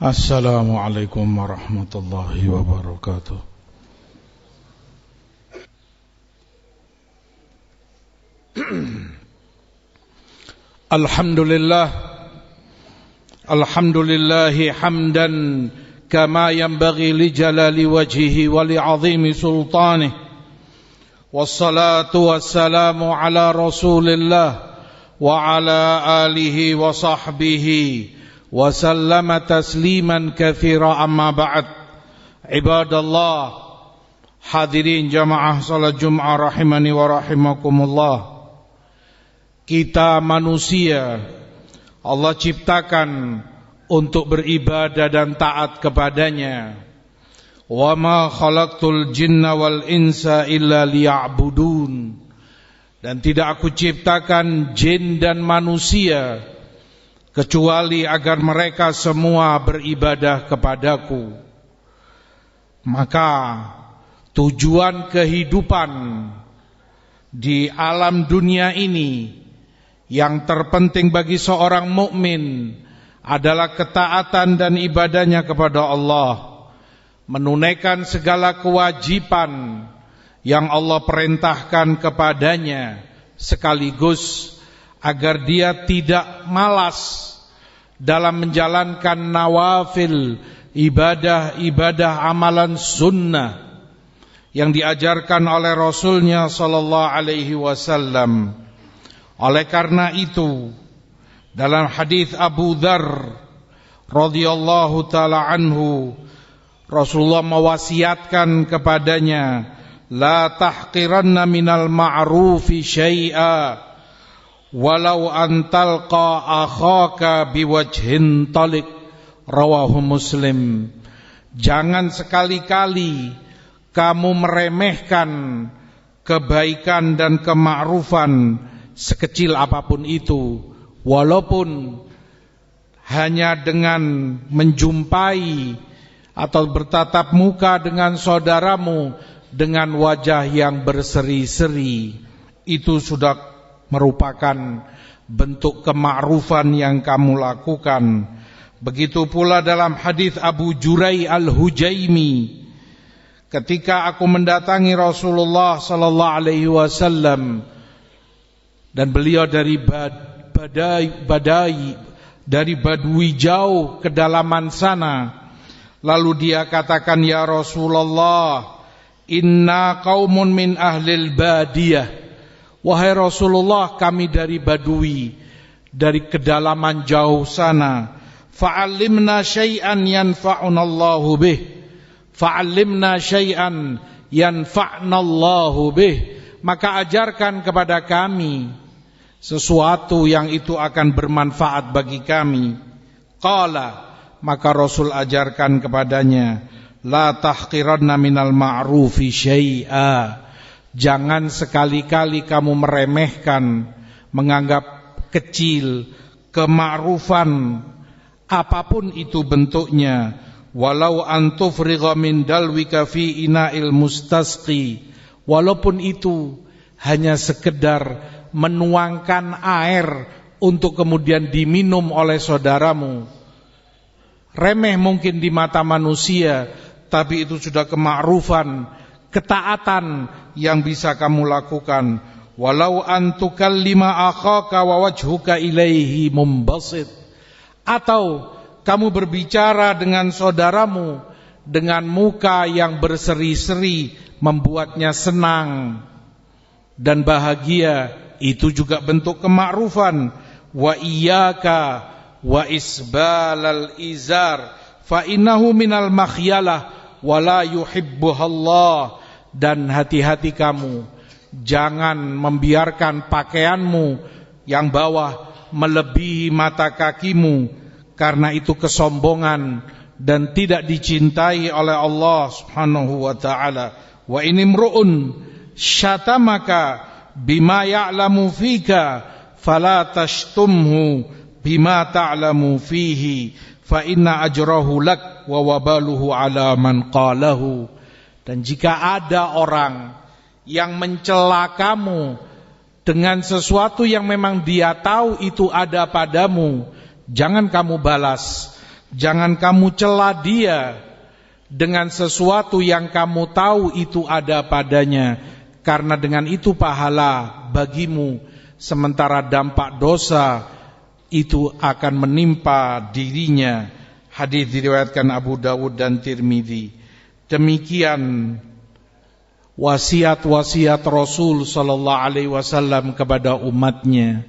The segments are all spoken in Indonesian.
Assalamualaikum warahmatullahi wabarakatuh. Alhamdulillahi hamdan kama yanbaghi li jalali wajhihi wa li 'azimi sultanih. Wassalatu wassalamu ala Rasulillah wa ala alihi wa sahbihi wa sallama tasliman katsira, amma ba'd. Ibadallah, hadirin jamaah salat Jumat rahimani wa rahimakumullah. Kita manusia Allah ciptakan untuk beribadah dan taat kepadanya. Wa ma khalaqtul jinna wal insa illa liya'budun. Dan tidak aku ciptakan jin dan manusia kecuali agar mereka semua beribadah kepadaku. Maka tujuan kehidupan di alam dunia ini yang terpenting bagi seorang mukmin adalah ketaatan dan ibadahnya kepada Allah, menunaikan segala kewajiban yang Allah perintahkan kepadanya, sekaligus agar dia tidak malas dalam menjalankan nawafil, ibadah-ibadah amalan sunnah yang diajarkan oleh Rasulnya sallallahu alaihi wasallam. Oleh karena itu, dalam hadis Abu Dzar radhiyallahu taala anhu, Rasulullah mewasiatkan kepadanya, la tahqiranna minal ma'rufi syai'a walau an talqa akhaka biwajhin talik, rawahu Muslim. Jangan sekali-kali kamu meremehkan kebaikan dan kema'rufan sekecil apapun itu, walaupun hanya dengan menjumpai atau bertatap muka dengan saudaramu dengan wajah yang berseri-seri, itu sudah merupakan bentuk kema'rufan yang kamu lakukan. Begitu pula dalam hadis Abu Jurai Al-Hujaimi, ketika aku mendatangi Rasulullah sallallahu alaihi wasallam dan beliau dari Badui jauh kedalaman sana, lalu dia katakan, ya Rasulullah, inna qaumun min ahlil badiyah. Wahai Rasulullah, kami dari Badui, dari kedalaman jauh sana. Fa'allimna syai'an yanfa'unallahu bih. Fa'allimna syai'an yanfa'nallahu bih. Maka ajarkan kepada kami sesuatu yang itu akan bermanfaat bagi kami. Qala, maka Rasul ajarkan kepadanya, la tahqiranna minal ma'rufi syai'a. Jangan sekali-kali kamu meremehkan, menganggap kecil kema'rufan apapun itu bentuknya. Walau antufrigha min dalwika fi ina'il mustasqi, walaupun itu hanya sekedar menuangkan air untuk kemudian diminum oleh saudaramu. Remeh mungkin di mata manusia, tapi itu sudah kema'rufan, ketaatan yang bisa kamu lakukan. Walau antukallima akhaka wa wajhuka ilaihi mumbasit, atau kamu berbicara dengan saudaramu dengan muka yang berseri-seri, membuatnya senang dan bahagia, itu juga bentuk kema'rufan. Wa iyyaka wa isbalal izar fa innahu minal makhyalah wa la yuhibbuhallah. Dan hati-hati kamu, jangan membiarkan pakaianmu yang bawah melebihi mata kakimu, karena itu kesombongan dan tidak dicintai oleh Allah Subhanahu wa taala. Wa inimru'un syatamaka bima ya'lamu fika fala tashtumhu bima ta'lamu fihi fa inna ajrahu lak wa wabaluhu ala man qalahu. Dan jika ada orang yang mencela kamu dengan sesuatu yang memang dia tahu itu ada padamu, jangan kamu balas, Jangan kamu cela dia dengan sesuatu yang kamu tahu itu ada padanya, karena dengan itu pahala bagimu, sementara dampak dosa itu akan menimpa dirinya. Hadis diriwayatkan Abu Dawud dan Tirmidzi. Demikian wasiat-wasiat Rasul sallallahu alaihi wasallam kepada umatnya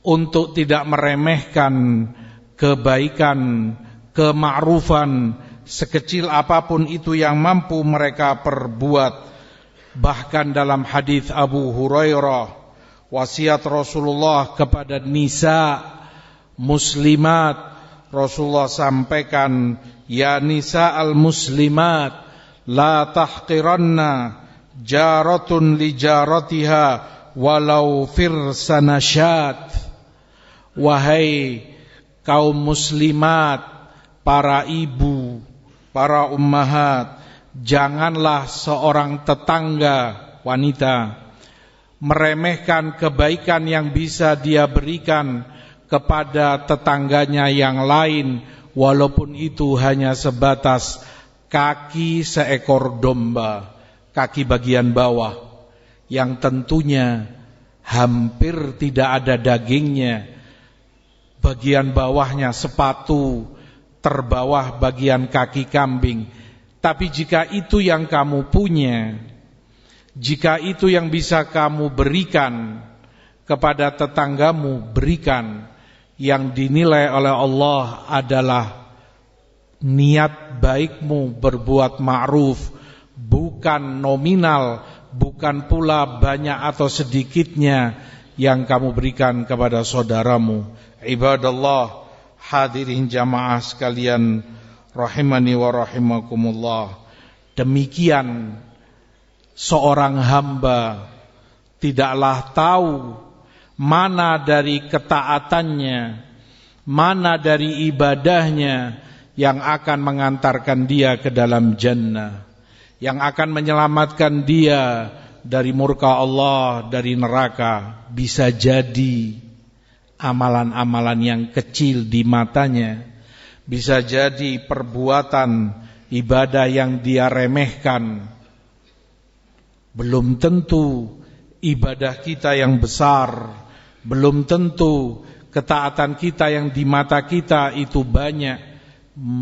untuk tidak meremehkan kebaikan, kema'rufan, sekecil apapun itu yang mampu mereka perbuat. Bahkan dalam hadis Abu Hurairah, wasiat Rasulullah kepada nisa muslimat, Rasulullah sampaikan, ya nisa al-muslimat, la tahqiranna jaratun li jaratiha walau firsanashat. Wahai kaum muslimat, para ibu, para ummahat, janganlah seorang tetangga wanita meremehkan kebaikan yang bisa dia berikan kepada tetangganya yang lain, walaupun itu hanya sebatas kaki seekor domba, kaki bagian bawah, yang tentunya hampir tidak ada dagingnya, bagian bawahnya sepatu, terbawah bagian kaki kambing. Tapi jika itu yang kamu punya, jika itu yang bisa kamu berikan kepada tetanggamu, berikan. Yang dinilai oleh Allah adalah niat baikmu berbuat ma'ruf, bukan nominal, bukan pula banyak atau sedikitnya yang kamu berikan kepada saudaramu. Ibadallah, hadirin jamaah sekalian rahimani wa rahimakumullah. Demikian seorang hamba tidaklah tahu mana dari ketaatannya, mana dari ibadahnya yang akan mengantarkan dia ke dalam jannah, yang akan menyelamatkan dia dari murka Allah, dari neraka. Bisa jadi amalan-amalan yang kecil di matanya, bisa jadi perbuatan ibadah yang dia remehkan. Belum tentu ibadah kita yang besar, belum tentu ketaatan kita yang di mata kita itu banyak,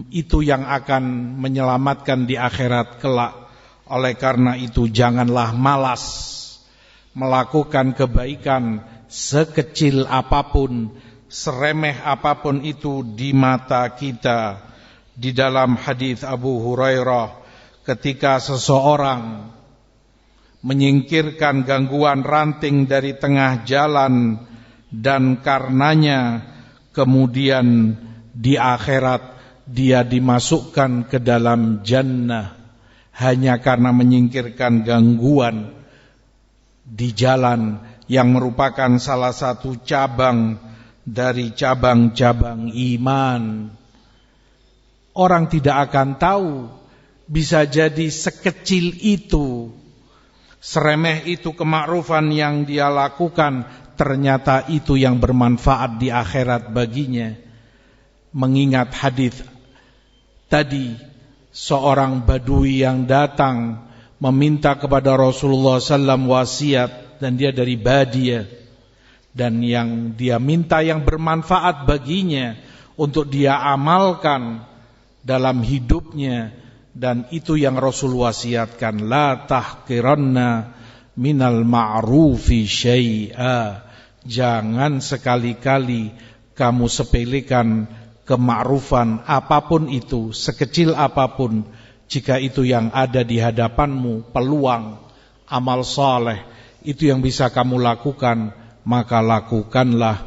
itu yang akan menyelamatkan di akhirat kelak. Oleh karena itu janganlah malas melakukan kebaikan sekecil apapun, seremeh apapun itu di mata kita. Di dalam hadis Abu Hurairah, ketika seseorang menyingkirkan gangguan ranting dari tengah jalan, dan karenanya kemudian di akhirat dia dimasukkan ke dalam jannah, hanya karena menyingkirkan gangguan di jalan yang merupakan salah satu cabang dari cabang-cabang iman. Orang tidak akan tahu, bisa jadi sekecil itu, seremeh itu kemakrufan yang dia lakukan, ternyata itu yang bermanfaat di akhirat baginya. Mengingat hadis tadi, seorang badui yang datang meminta kepada Rasulullah SAW wasiat, dan dia dari Badiyah, dan yang dia minta yang bermanfaat baginya untuk dia amalkan dalam hidupnya, dan itu yang Rasul wasiatkan, la tahqiranna minal ma'rufi syai'a. Jangan sekali-kali kamu sepelekan kema'rufan apapun itu, sekecil apapun. Jika itu yang ada di hadapanmu, peluang amal saleh, itu yang bisa kamu lakukan, maka lakukanlah.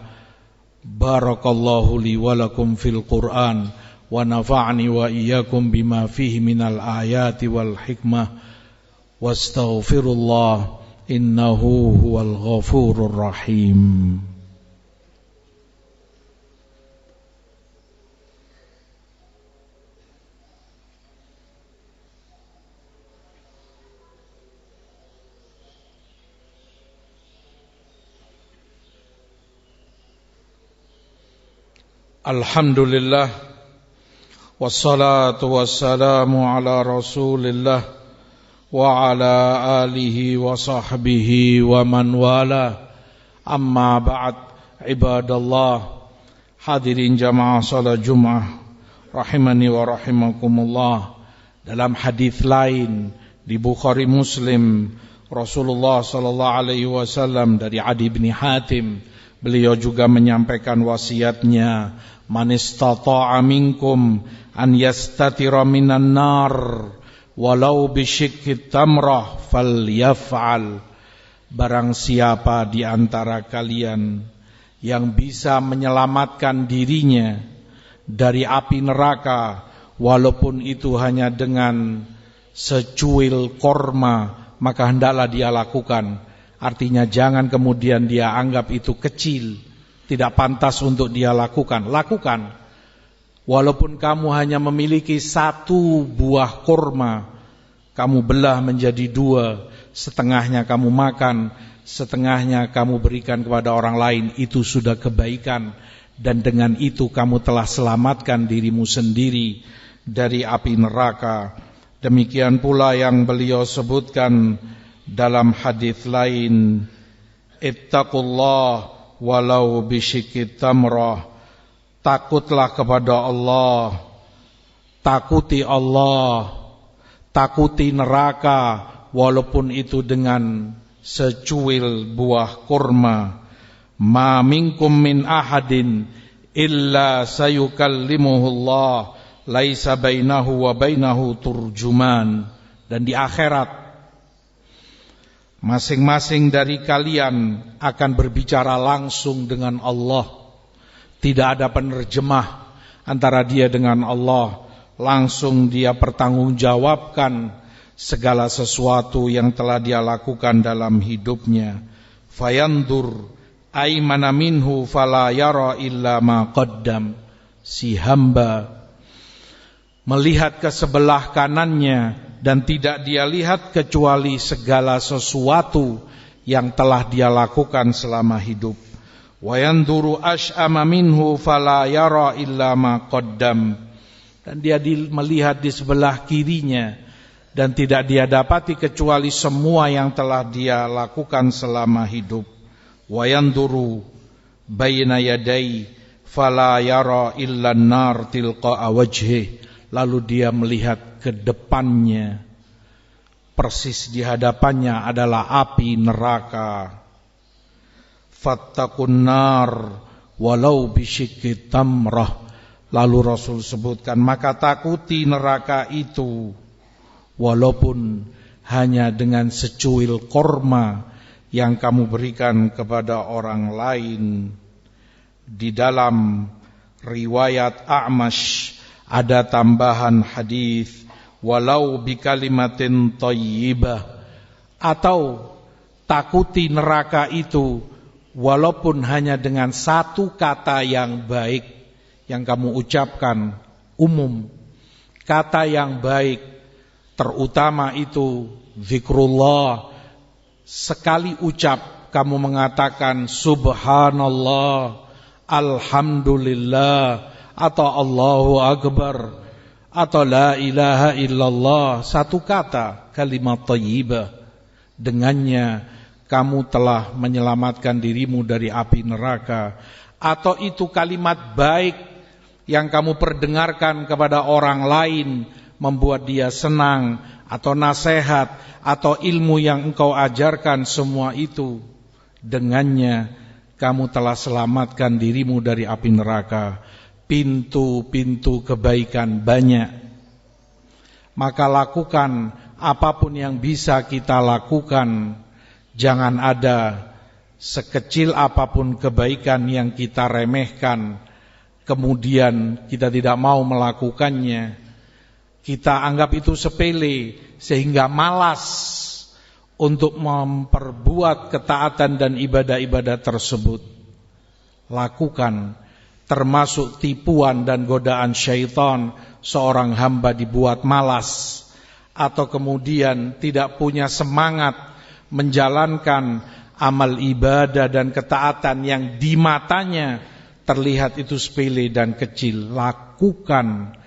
Barakallahu li wa lakum fil Qur'an, wa nafa'ani wa iyyakum bima fihi minal ayati wal hikmah. Wastaghfirullah, innahu huwal ghafurur rahim. Alhamdulillah, Wassalatu wassalamu ala Rasulillah wa ala alihi wa sahbihi wa man wala. Amma ba'd, ibadallah, hadirin jamaah salat Jumat rahimani wa rahimakumullah. Dalam hadis lain di Bukhari Muslim, Rasulullah sallallahu alaihi wasallam dari Adi bin Hatim, beliau juga menyampaikan wasiatnya, man istata'a minkum an yastatira minan nar walau bisyikki tamrah falyaf'al. Barang siapa di antara kalian yang bisa menyelamatkan dirinya dari api neraka walaupun itu hanya dengan secuil korma, maka hendaklah dia lakukan. Artinya jangan kemudian dia anggap itu kecil, tidak pantas untuk dia lakukan. Lakukan. Walaupun kamu hanya memiliki satu buah kurma, kamu belah menjadi dua, setengahnya kamu makan, setengahnya kamu berikan kepada orang lain, itu sudah kebaikan. Dan dengan itu kamu telah selamatkan dirimu sendiri dari api neraka. Demikian pula yang beliau sebutkan dalam hadis lain, ittaqullah walau bisyikki tamrah. Takutlah kepada Allah, takuti Allah, takuti neraka walaupun itu dengan secuil buah kurma. Ma minkum min ahadin illa sayukallimuhu Allah laisa bainahu wa bainahu turjuman. Dan di akhirat masing-masing dari kalian akan berbicara langsung dengan Allah. Tidak ada penerjemah antara dia dengan Allah. Langsung dia pertanggungjawabkan segala sesuatu yang telah dia lakukan dalam hidupnya. Fayandur aymana minhu fala yara illa ma qaddam. Si hamba melihat ke sebelah kanannya dan tidak dia lihat kecuali segala sesuatu yang telah dia lakukan selama hidup. Wa yanduru ash'ama minhu fala yara illa ma qaddam. Dan dia melihat di sebelah kirinya dan tidak dia dapati kecuali semua yang telah dia lakukan selama hidup. Wa yanduru baina yadai fala yara illa an-nar tilqa'a wajhi. Lalu dia melihat ke depannya, persis di hadapannya adalah api neraka. Fattaqun nar walau bisyikki tamrah. Lalu Rasul sebutkan, maka takuti neraka itu walaupun hanya dengan secuil korma yang kamu berikan kepada orang lain. Di dalam riwayat A'mash ada tambahan hadis, walau bikalimatin thayyibah, atau takuti neraka itu walaupun hanya dengan satu kata yang baik yang kamu ucapkan umum. Kata yang baik terutama itu zikrullah. Sekali ucap kamu mengatakan subhanallah, alhamdulillah, atau Allahu Akbar, atau la ilaha illallah. Satu kata, kalimat thayyibah. Dengannya kamu telah menyelamatkan dirimu dari api neraka. Atau itu kalimat baik yang kamu perdengarkan kepada orang lain, membuat dia senang, atau nasihat, atau ilmu yang engkau ajarkan, semua itu dengannya kamu telah selamatkan dirimu dari api neraka. Pintu-pintu kebaikan banyak. Maka lakukan apapun yang bisa kita lakukan. Jangan ada sekecil apapun kebaikan yang kita remehkan, kemudian kita tidak mau melakukannya. Kita anggap itu sepele sehingga malas untuk memperbuat ketaatan dan ibadah-ibadah tersebut. Lakukan, termasuk tipuan dan godaan syaitan. Seorang hamba dibuat malas atau kemudian tidak punya semangat menjalankan amal ibadah dan ketaatan yang di matanya terlihat itu sepele dan kecil. Lakukan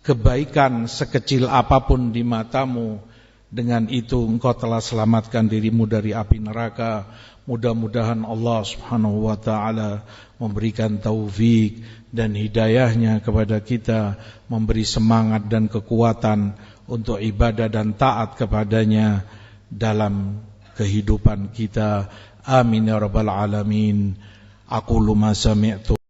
kebaikan sekecil apapun di matamu, dengan itu engkau telah selamatkan dirimu dari api neraka. Mudah-mudahan Allah Subhanahu wa ta'ala memberikan taufik dan hidayahnya kepada kita, memberi semangat dan kekuatan untuk ibadah dan taat kepadanya dalam kehidupan kita. Amin ya rabbal alamin. Aqulu ma sami'tu